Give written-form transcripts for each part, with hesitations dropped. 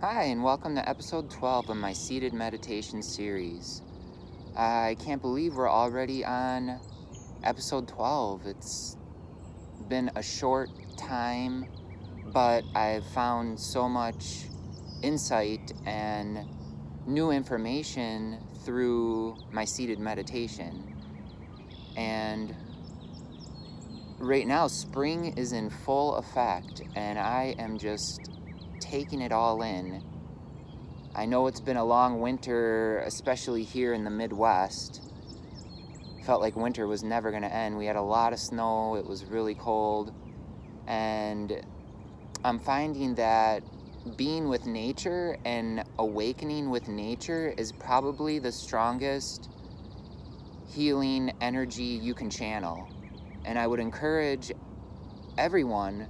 Hi, and welcome to episode 12 of my seated meditation series. I can't believe we're already on episode 12. It's been a short time, but I've found so much insight and new information through my seated meditation. And right now, spring is in full effect, and I am just taking it all in. I know it's been a long winter, especially here in the Midwest. Felt like winter was never going to end. We had a lot of snow, it was really cold, and I'm finding that being with nature and awakening with nature is probably the strongest healing energy you can channel. And I would encourage everyone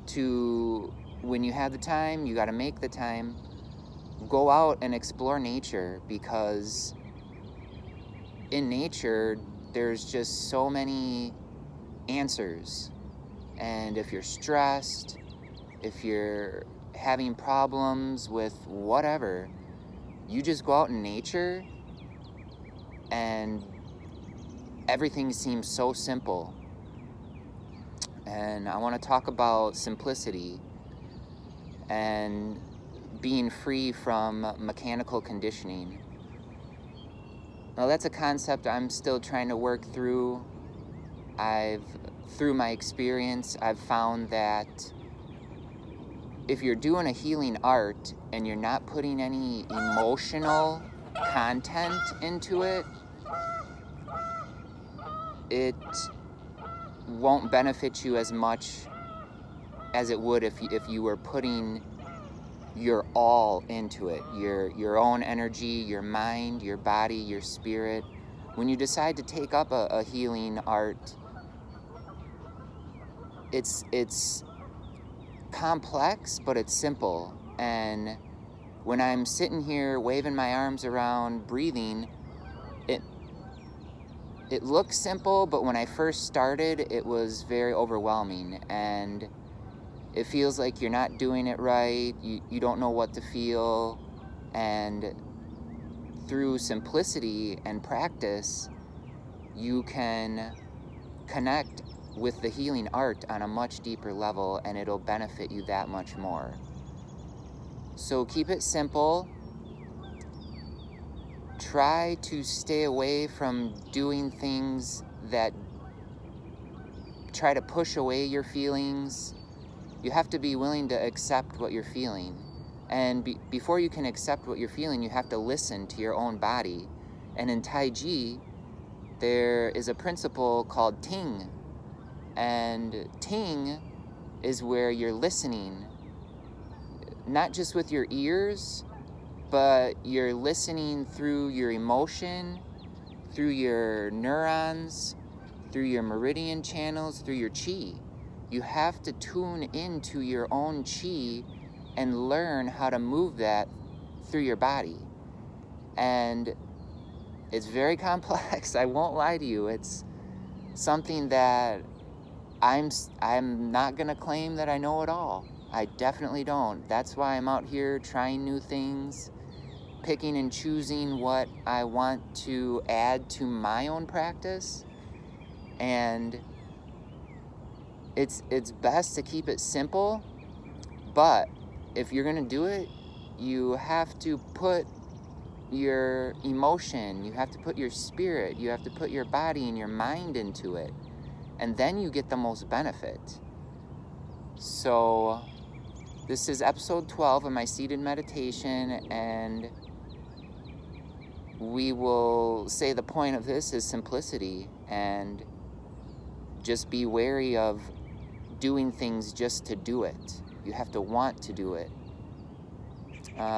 to, when you have the time, you got to make the time, go out and explore nature, because in nature there's just so many answers. And if you're stressed, if you're having problems with whatever, you just go out in nature and everything seems so simple. And I want to talk about simplicity and being free from mechanical conditioning. Now, that's a concept I'm still trying to work through. Through my experience, I've found that if you're doing a healing art and you're not putting any emotional content into it, it won't benefit you as much as it would if you were putting your all into it, your own energy, your mind, your body, your spirit. When you decide to take up a healing art, it's complex, but it's simple. And when I'm sitting here waving my arms around, breathing, it looks simple, but when I first started, it was very overwhelming, and it feels like you're not doing it right, you don't know what to feel. And through simplicity and practice, you can connect with the healing art on a much deeper level, and it'll benefit you that much more. So keep it simple. Try to stay away from doing things that try to push away your feelings. You have to be willing to accept what you're feeling. And before you can accept what you're feeling, you have to listen to your own body. And in Tai Chi, there is a principle called Ting. And Ting is where you're listening, not just with your ears, but you're listening through your emotion, through your neurons, through your meridian channels, through your chi. You have to tune into your own chi and learn how to move that through your body. And it's very complex, I won't lie to you. It's something that I'm not gonna claim that I know it all. I definitely don't. That's why I'm out here trying new things, picking and choosing what I want to add to my own practice. And it's best to keep it simple, but if you're gonna do it, you have to put your emotion, you have to put your spirit, you have to put your body and your mind into it, and then you get the most benefit. So this is episode 12 of my seated meditation, and we will say the point of this is simplicity, and just be wary of doing things just to do it. You have to want to do it.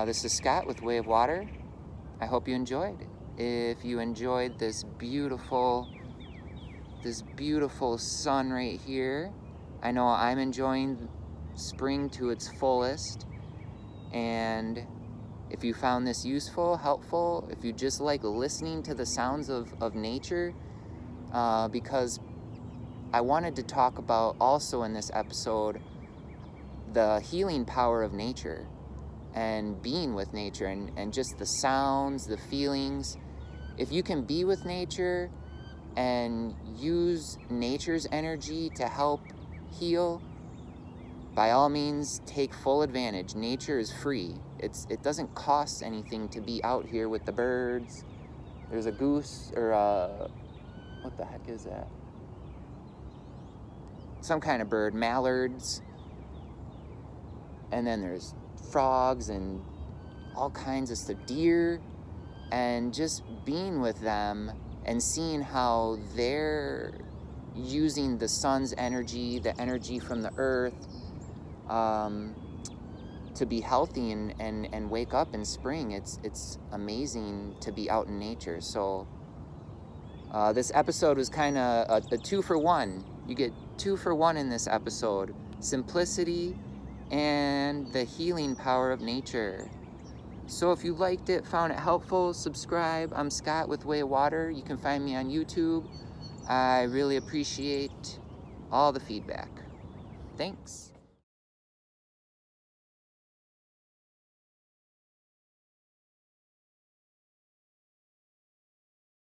This is Scott with Way of Water. I hope you enjoyed. If you enjoyed this beautiful sun right here, I know I'm enjoying spring to its fullest. And if you found this useful, helpful, if you just like listening to the sounds of nature, because I wanted to talk about also in this episode the healing power of nature. and being with nature and just the sounds, the feelings. If you can be with nature and use nature's energy to help heal, by all means, take full advantage. Nature is free. It doesn't cost anything to be out here with the birds. There's a goose, or what the heck is that? Some kind of bird, mallards. And then there's frogs and all kinds of stuff, deer. And just being with them and seeing how they're using the sun's energy, the energy from the earth, to be healthy and wake up in spring. It's amazing to be out in nature. So this episode was kind of a 2-for-1. You get 2-for-1 in this episode: simplicity and the healing power of nature. So if you liked it, found it helpful, subscribe. I'm Scott with Way of Water. You can find me on YouTube. I really appreciate all the feedback. Thanks.